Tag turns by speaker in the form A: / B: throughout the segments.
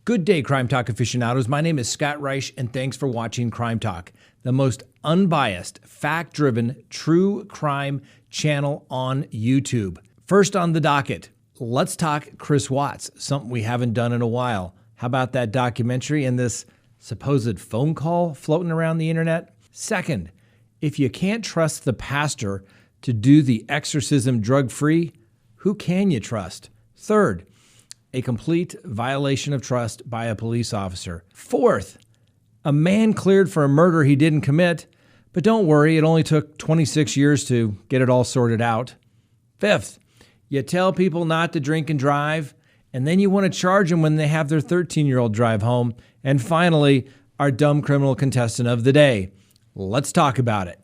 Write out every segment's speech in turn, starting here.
A: Good day, Crime Talk aficionados. My name is Scott Reisch, and thanks for watching Crime Talk, the most unbiased, fact-driven, true crime channel on YouTube. First on the docket, let's talk Chris Watts, something we haven't done in a while. How about that documentary and this supposed phone call floating around the internet? Second, if you can't trust the pastor to do the exorcism drug-free, who can you trust? Third, a complete violation of trust by a police officer. Fourth, a man cleared for a murder he didn't commit, but don't worry, it only took 26 years to get it all sorted out. Fifth, you tell people not to drink and drive, and then you want to charge them when they have their 13-year-old drive home. And finally, our dumb criminal contestant of the day. Let's talk about it.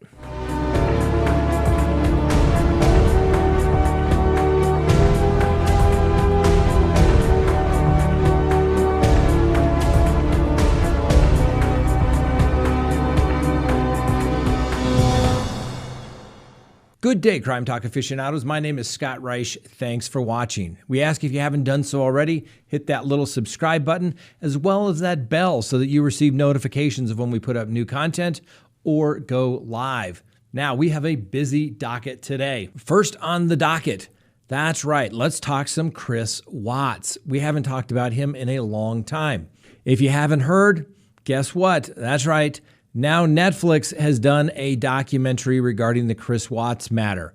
A: Good day, Crime Talk aficionados. My name is Scott Reisch. Thanks for watching. We ask if you haven't done so already, hit that little subscribe button as well as that bell so that you receive notifications of when we put up new content or go live. Now, we have a busy docket today. First on the docket, that's right, let's talk some Chris Watts. We haven't talked about him in a long time. If you haven't heard, guess what? That's right. Now Netflix has done a documentary regarding the Chris Watts matter,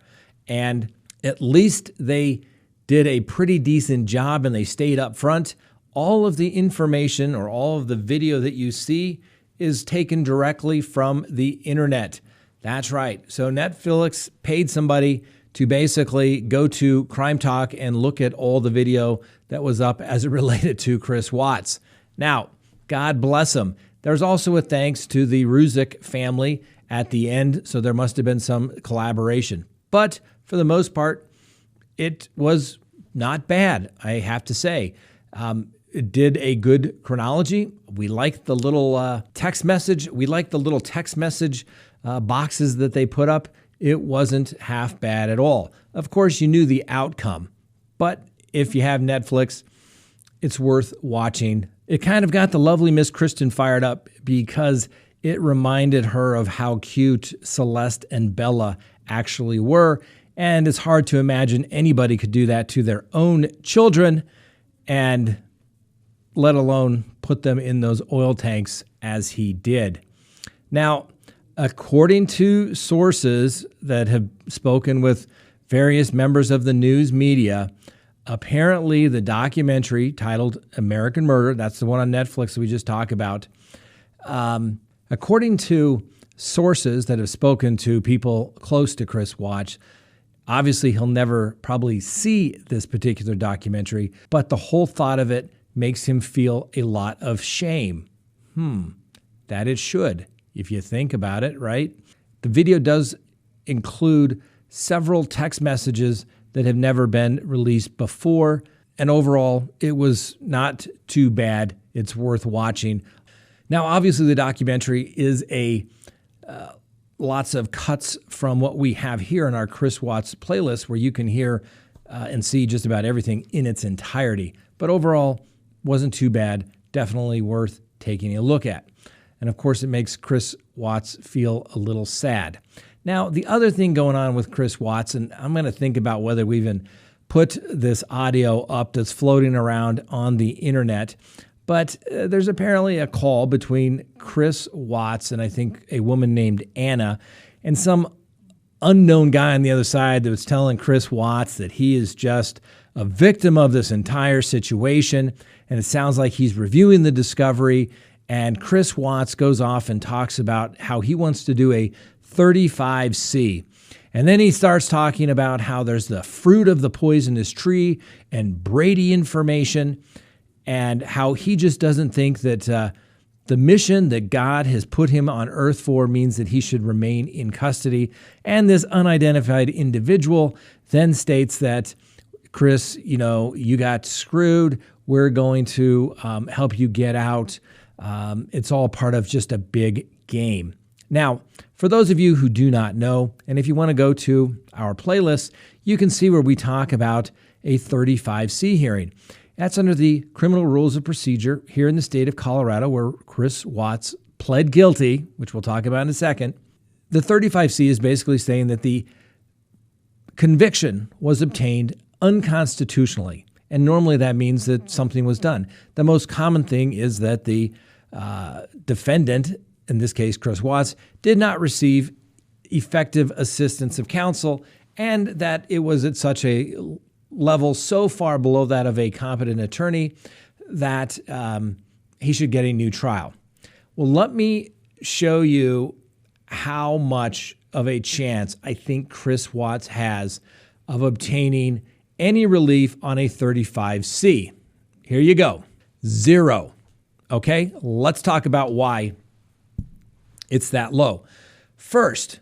A: and at least they did a pretty decent job and they stayed up front. All of the information or all of the video that you see is taken directly from the internet. That's right. So Netflix paid somebody to basically go to Crime Talk and look at all the video that was up as it related to Chris Watts. Now, God bless him. There's also a thanks to the Ruzick family at the end, so there must have been some collaboration. But for the most part, it was not bad, I have to say. It did a good chronology. We liked the little text message. We liked the little text message boxes that they put up. It wasn't half bad at all. Of course, you knew the outcome. But if you have Netflix, it's worth watching. It kind of got the lovely Miss Kristen fired up because it reminded her of how cute Celeste and Bella actually were. And it's hard to imagine anybody could do that to their own children and let alone put them in those oil tanks as he did. Now, according to sources that have spoken with various members of the news media, apparently, the documentary titled American Murder, that's the one on Netflix that we just talked about, according to sources that have spoken to people close to Chris Watts, obviously he'll never probably see this particular documentary, but the whole thought of it makes him feel a lot of shame. That it should, if you think about it, right? The video does include several text messages that have never been released before. And overall, it was not too bad. It's worth watching. Now, obviously, the documentary is lots of cuts from what we have here in our Chris Watts playlist, where you can hear and see just about everything in its entirety. But overall, wasn't too bad. Definitely worth taking a look at. And of course, it makes Chris Watts feel a little sad. Now, the other thing going on with Chris Watts, and I'm going to think about whether we even put this audio up that's floating around on the internet, but there's apparently a call between Chris Watts and I think a woman named Anna and some unknown guy on the other side that was telling Chris Watts that he is just a victim of this entire situation, and it sounds like he's reviewing the discovery, and Chris Watts goes off and talks about how he wants to do a 35C. And then he starts talking about how there's the fruit of the poisonous tree and Brady information, and how he just doesn't think that the mission that God has put him on earth for means that he should remain in custody. And this unidentified individual then states that, Chris, you got screwed. We're going to help you get out. It's all part of just a big game. Now, for those of you who do not know, and if you want to go to our playlist, you can see where we talk about a 35C hearing. That's under the criminal rules of procedure here in the state of Colorado, where Chris Watts pled guilty, which we'll talk about in a second. The 35C is basically saying that the conviction was obtained unconstitutionally. And normally that means that something was done. The most common thing is that the defendant, in this case Chris Watts, did not receive effective assistance of counsel, and that it was at such a level so far below that of a competent attorney that he should get a new trial. Well, let me show you how much of a chance I think Chris Watts has of obtaining any relief on a 35C. Here you go. 0. Okay, let's talk about why it's that low. First,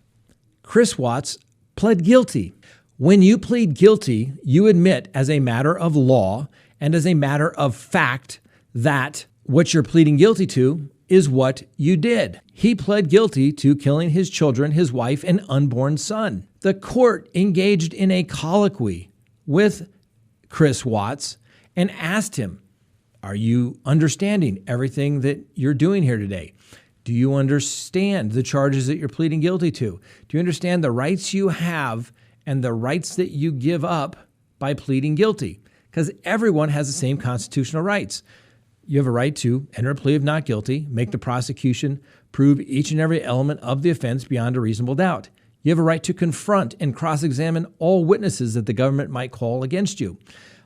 A: Chris Watts pled guilty. When you plead guilty, you admit as a matter of law and as a matter of fact that what you're pleading guilty to is what you did. He pled guilty to killing his children, his wife, and unborn son. The court engaged in a colloquy with Chris Watts and asked him, are you understanding everything that you're doing here today? Do you understand the charges that you're pleading guilty to? Do you understand the rights you have and the rights that you give up by pleading guilty? Because everyone has the same constitutional rights. You have a right to enter a plea of not guilty, make the prosecution prove each and every element of the offense beyond a reasonable doubt. You have a right to confront and cross-examine all witnesses that the government might call against you.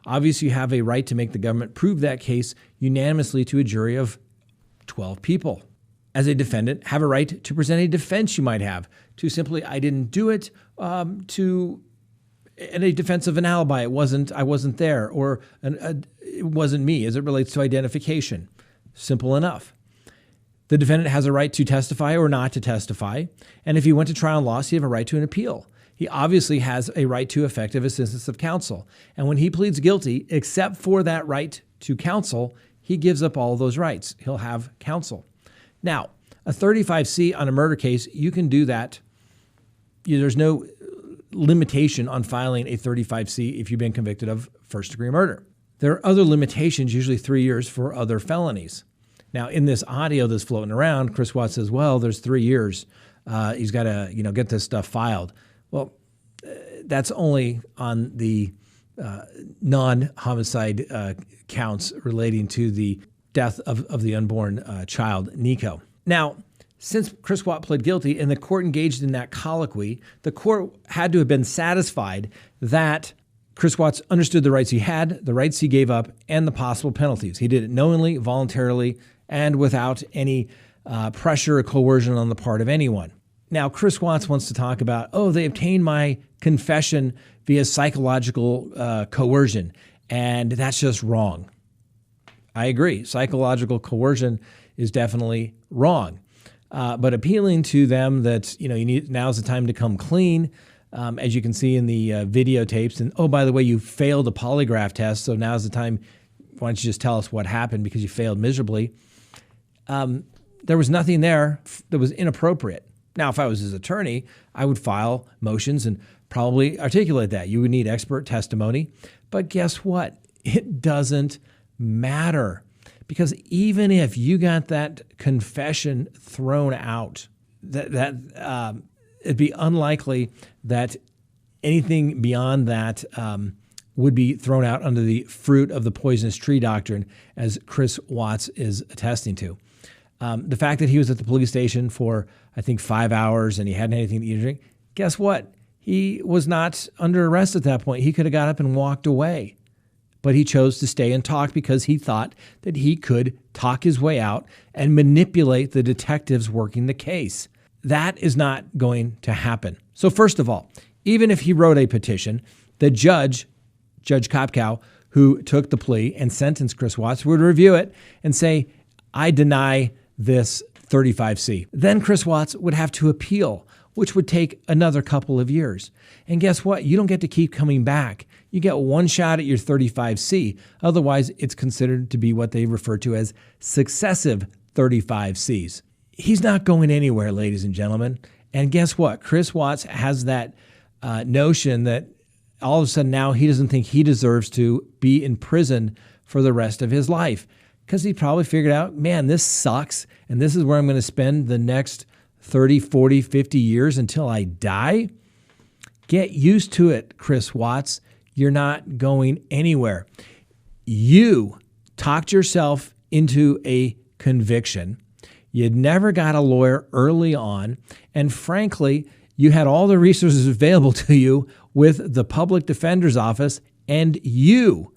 A: Obviously, you have a right to make the government prove that case unanimously to a jury of 12 people. As a defendant, have a right to present a defense you might have to simply, I didn't do it, in a defense of an alibi. I wasn't there, or it wasn't me as it relates to identification. Simple enough. The defendant has a right to testify or not to testify. And if he went to trial and lost, he has a right to an appeal. He obviously has a right to effective assistance of counsel. And when he pleads guilty, except for that right to counsel, he gives up all of those rights. He'll have counsel. Now, a 35C on a murder case, you can do that. There's no limitation on filing a 35C if you've been convicted of first-degree murder. There are other limitations, usually 3 years for other felonies. Now, in this audio that's floating around, Chris Watts says, well, there's 3 years. He's got to, get this stuff filed. Well, that's only on the non-homicide counts relating to the death of the unborn child, Nico. Now, since Chris Watts pled guilty and the court engaged in that colloquy, the court had to have been satisfied that Chris Watts understood the rights he had, the rights he gave up, and the possible penalties. He did it knowingly, voluntarily, and without any pressure or coercion on the part of anyone. Now, Chris Watts wants to talk about, they obtained my confession via psychological coercion, and that's just wrong. I agree. Psychological coercion is definitely wrong. But appealing to them that, now's the time to come clean, as you can see in the videotapes. And, by the way, you failed a polygraph test, so now's the time. Why don't you just tell us what happened because you failed miserably? There was nothing there that was inappropriate. Now, if I was his attorney, I would file motions and probably articulate that. You would need expert testimony. But guess what? It doesn't matter. Because even if you got that confession thrown out, it'd be unlikely that anything beyond that would be thrown out under the fruit of the poisonous tree doctrine, as Chris Watts is attesting to. The fact that he was at the police station for, I think, 5 hours and he hadn't had anything to eat or drink, guess what? He was not under arrest at that point. He could have got up and walked away. But he chose to stay and talk because he thought that he could talk his way out and manipulate the detectives working the case. That is not going to happen. So first of all, even if he wrote a petition, the Judge Kopkow, who took the plea and sentenced Chris Watts, would review it and say, I deny this 35C. Then Chris Watts would have to appeal, which would take another couple of years. And guess what? You don't get to keep coming back. You get one shot at your 35C. Otherwise, it's considered to be what they refer to as successive 35Cs. He's not going anywhere, ladies and gentlemen. And guess what? Chris Watts has that notion that all of a sudden now he doesn't think he deserves to be in prison for the rest of his life because he probably figured out, man, this sucks, and this is where I'm going to spend the next 30, 40, 50 years until I die. Get used to it, Chris Watts. You're not going anywhere. You talked yourself into a conviction. You'd never got a lawyer early on, and frankly, you had all the resources available to you with the public defender's office, and you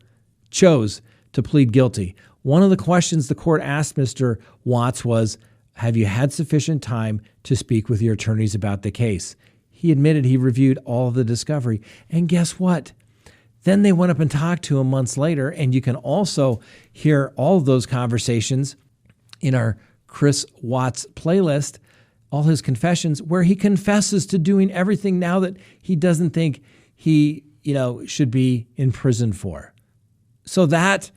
A: chose to plead guilty. One of the questions the court asked Mr. Watts was, have you had sufficient time to speak with your attorneys about the case? He admitted he reviewed all of the discovery. And guess what? Then they went up and talked to him months later, and you can also hear all of those conversations in our Chris Watts playlist, all his confessions, where he confesses to doing everything now that he doesn't think he, should be in prison for. So that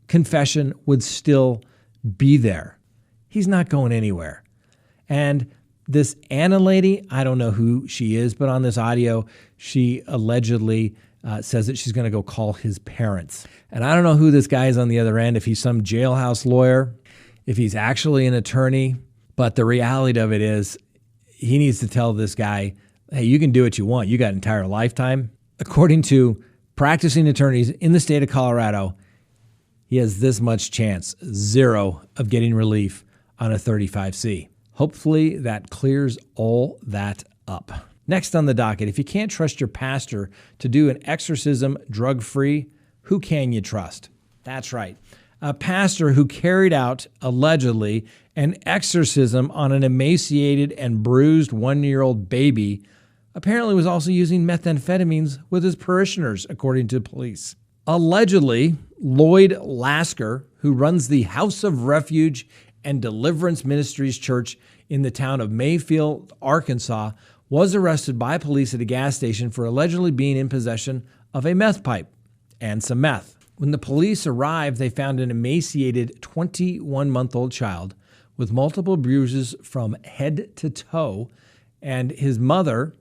A: confession would still be there. He's not going anywhere. And this Anna lady, I don't know who she is, but on this audio, she allegedly says that she's going to go call his parents. And I don't know who this guy is on the other end, if he's some jailhouse lawyer, if he's actually an attorney, but the reality of it is he needs to tell this guy, hey, you can do what you want. You got an entire lifetime. According to practicing attorneys in the state of Colorado, he has this much chance, 0, of getting relief on a 35C. Hopefully that clears all that up. Next on the docket, if you can't trust your pastor to do an exorcism drug-free, who can you trust? That's right. A pastor who carried out, allegedly, an exorcism on an emaciated and bruised 1-year-old baby apparently was also using methamphetamines with his parishioners, according to police. Allegedly, Lloyd Lasker, who runs the House of Refuge and Deliverance Ministries Church in the town of Mayfield, Arkansas, was arrested by police at a gas station for allegedly being in possession of a meth pipe and some meth. When the police arrived, they found an emaciated 21-month-old child with multiple bruises from head to toe, and his mother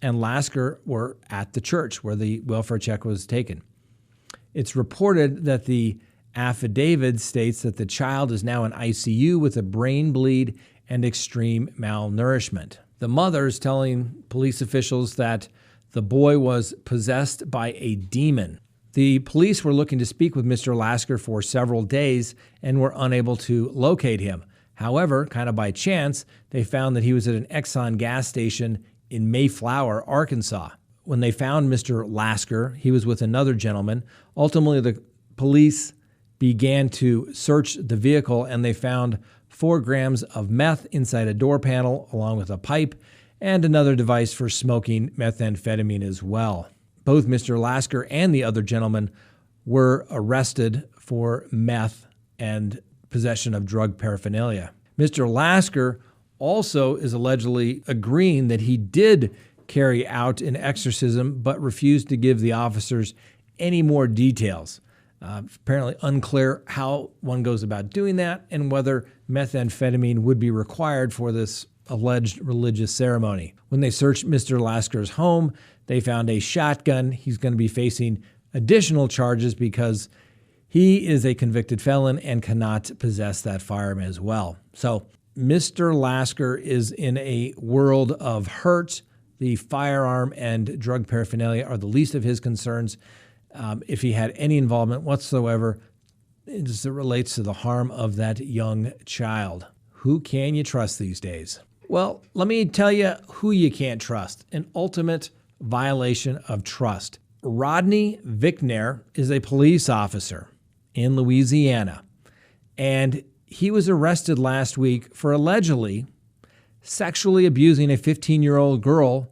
A: and Lasker were at the church where the welfare check was taken. It's reported that the affidavit states that the child is now in ICU with a brain bleed and extreme malnourishment. The mother is telling police officials that the boy was possessed by a demon. The police were looking to speak with Mr. Lasker for several days and were unable to locate him. However, kind of by chance, they found that he was at an Exxon gas station in Mayflower, Arkansas. When they found Mr. Lasker, he was with another gentleman. Ultimately, the police began to search the vehicle, and they found 4 grams of meth inside a door panel, along with a pipe and another device for smoking methamphetamine as well. Both Mr. Lasker and the other gentleman were arrested for meth and possession of drug paraphernalia. Mr. Lasker also is allegedly agreeing that he did carry out an exorcism, but refused to give the officers any more details. Apparently unclear how one goes about doing that and whether methamphetamine would be required for this alleged religious ceremony. When they searched Mr. Lasker's home, they found a shotgun. He's going to be facing additional charges because he is a convicted felon and cannot possess that firearm as well. So Mr. Lasker is in a world of hurt. The firearm and drug paraphernalia are the least of his concerns. If he had any involvement whatsoever as it relates to the harm of that young child. Who can you trust these days? Well, let me tell you who you can't trust. An ultimate violation of trust. Rodney Vicknair is a police officer in Louisiana, and he was arrested last week for allegedly sexually abusing a 15-year-old girl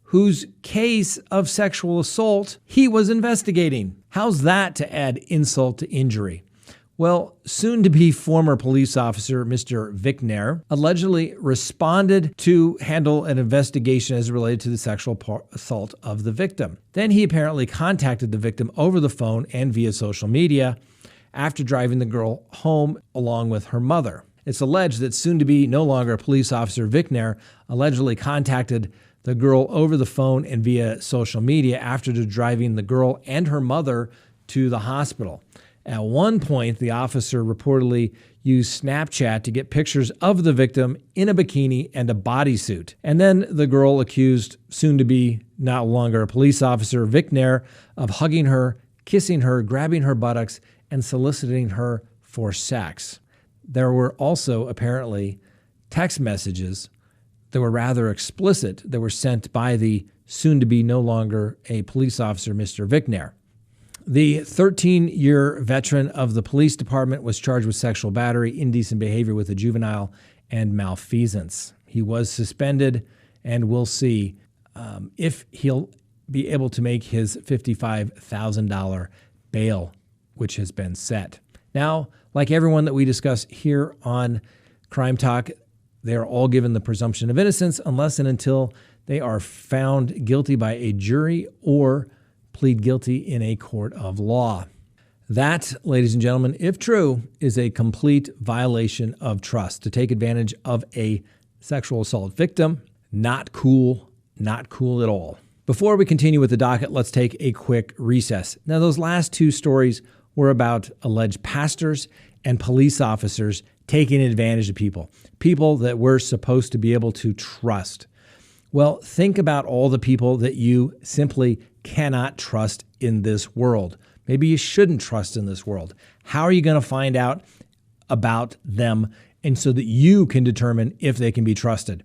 A: whose case of sexual assault he was investigating. How's that to add insult to injury? Well, soon-to-be former police officer Mr. Vicknair allegedly responded to handle an investigation as related to the sexual assault of the victim. Then he apparently contacted the victim over the phone and via social media after driving the girl home along with her mother. It's alleged that soon-to-be no longer police officer Vicknair allegedly contacted the girl over the phone and via social media after driving the girl and her mother to the hospital. At one point, the officer reportedly used Snapchat to get pictures of the victim in a bikini and a bodysuit. And then the girl accused soon-to-be not longer a police officer, Vic Nair, of hugging her, kissing her, grabbing her buttocks, and soliciting her for sex. There were also apparently text messages that were rather explicit that were sent by the soon-to-be no longer a police officer, Mr. Vic Nair. The 13-year veteran of the police department was charged with sexual battery, indecent behavior with a juvenile, and malfeasance. He was suspended, and we'll see if he'll be able to make his $55,000 bail, which has been set. Now, like everyone that we discuss here on Crime Talk, they are all given the presumption of innocence unless and until they are found guilty by a jury or plead guilty in a court of law. That, ladies and gentlemen, if true, is a complete violation of trust. To take advantage of a sexual assault victim, not cool at all. Before we continue with the docket, let's take a quick recess. Now, those last two stories were about alleged pastors and police officers taking advantage of people that we're supposed to be able to trust. Well, think about all the people that you simply cannot trust in this world. Maybe you shouldn't trust in this world. How are you going to find out about them and so that you can determine if they can be trusted?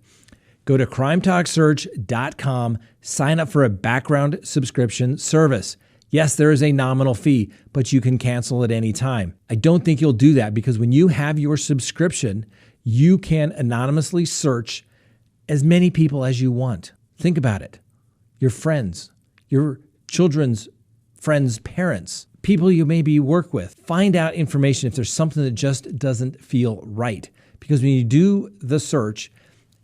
A: Go to CrimeTalkSearch.com, sign up for a background subscription service. Yes, there is a nominal fee, but you can cancel at any time. I don't think you'll do that because when you have your subscription, you can anonymously search as many people as you want. Think about it. Your friends, your children's friends' parents, people you maybe work with. Find out information if there's something that just doesn't feel right. Because when you do the search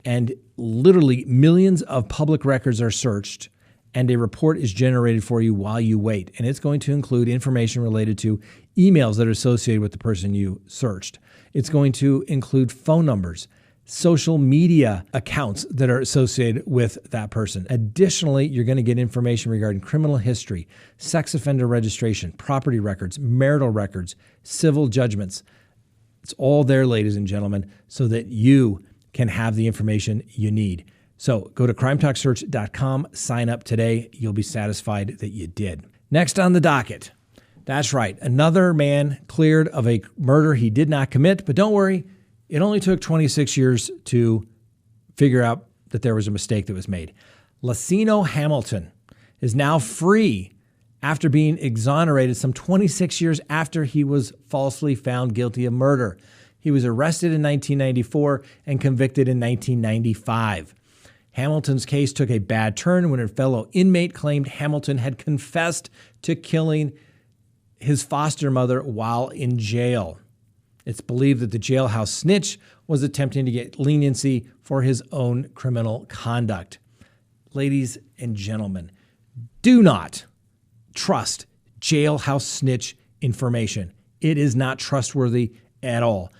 A: and literally millions of public records are searched and a report is generated for you while you wait, and it's going to include information related to emails that are associated with the person you searched. It's going to include phone numbers, social media accounts that are associated with that person. Additionally, you're going to get information regarding criminal history, sex offender registration, property records, marital records, civil judgments. It's all there, ladies and gentlemen, so that you can have the information you need. So go to CrimeTalkSearch.com, sign up today. You'll be satisfied that you did. Next on the docket. That's right. Another man cleared of a murder he did not commit, but don't worry. It only took 26 years to figure out that there was a mistake that was made. Lacino Hamilton is now free after being exonerated some 26 years after he was falsely found guilty of murder. He was arrested in 1994 and convicted in 1995. Hamilton's case took a bad turn when a fellow inmate claimed Hamilton had confessed to killing his foster mother while in jail. It's believed that the jailhouse snitch was attempting to get leniency for his own criminal conduct. Ladies and gentlemen, do not trust jailhouse snitch information. It is not trustworthy at all.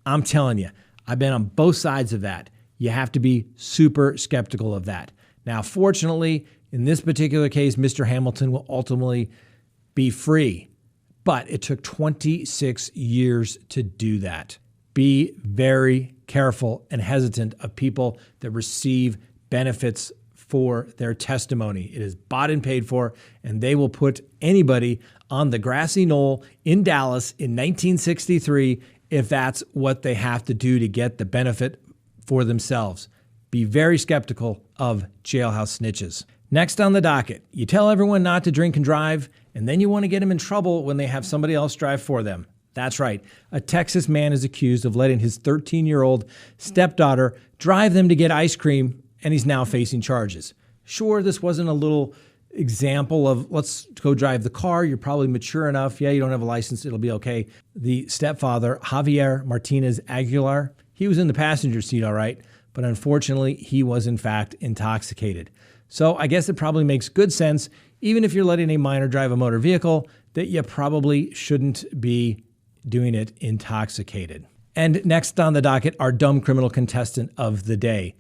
A: I'm telling you, I've been on both sides of that. You have to be super skeptical of that. Now, fortunately, in this particular case, Mr. Hamilton will ultimately be free. But it took 26 years to do that. Be very careful and hesitant of people that receive benefits for their testimony. It is bought and paid for, and they will put anybody on the grassy knoll in Dallas in 1963 if that's what they have to do to get the benefit for themselves. Be very skeptical of jailhouse snitches. Next on the docket, you tell everyone not to drink and drive, and then you want to get them in trouble when they have somebody else drive for them. That's right. A Texas man is accused of letting his 13-year-old stepdaughter drive them to get ice cream, and he's now facing charges. Sure, this wasn't a little example of let's go drive the car. You're probably mature enough. Yeah, you don't have a license. It'll be okay. The stepfather, Javier Martinez Aguilar, he was in the passenger seat, all right, but unfortunately, he was in fact intoxicated. So I guess it probably makes good sense, even if you're letting a minor drive a motor vehicle, that you probably shouldn't be doing it intoxicated. And next on the docket, our dumb criminal contestant of the day.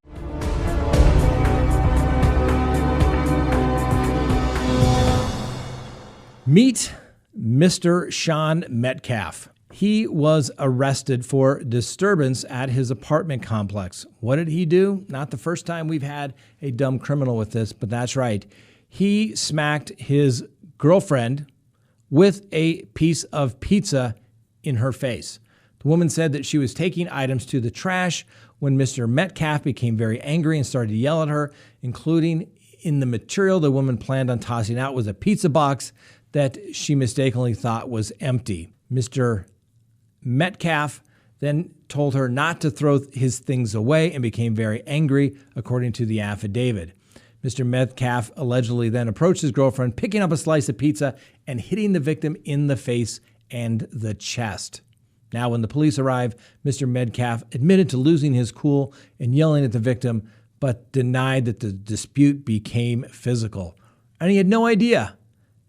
A: Meet Mr. Sean Metcalf. He was arrested for disturbance at his apartment complex. What did he do? Not the first time we've had a dumb criminal with this, but that's right. He smacked his girlfriend with a piece of pizza in her face. The woman said that she was taking items to the trash when Mr. Metcalf became very angry and started to yell at her, including in the material the woman planned on tossing out was a pizza box that she mistakenly thought was empty. Mr. Metcalf then told her not to throw his things away and became very angry, according to the affidavit. Mr. Metcalf allegedly then approached his girlfriend, picking up a slice of pizza and hitting the victim in the face and the chest. Now, when the police arrived, Mr. Metcalf admitted to losing his cool and yelling at the victim, but denied that the dispute became physical. And he had no idea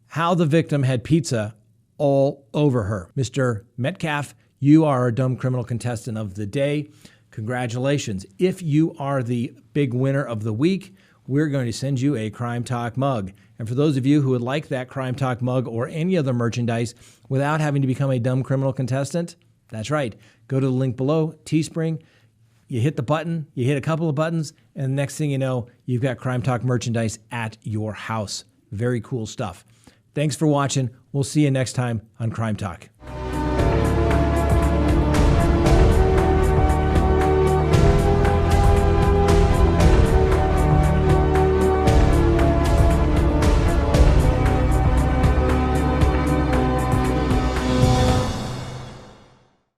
A: how the victim had pizza all over her. Mr. Metcalf, you are our dumb criminal contestant of the day. Congratulations. If you are the big winner of the week, we're going to send you a Crime Talk mug. And for those of you who would like that Crime Talk mug or any other merchandise without having to become a dumb criminal contestant, that's right. Go to the link below, Teespring. You hit the button, you hit a couple of buttons, and the next thing you know, you've got Crime Talk merchandise at your house. Very cool stuff. Thanks for watching. We'll see you next time on Crime Talk.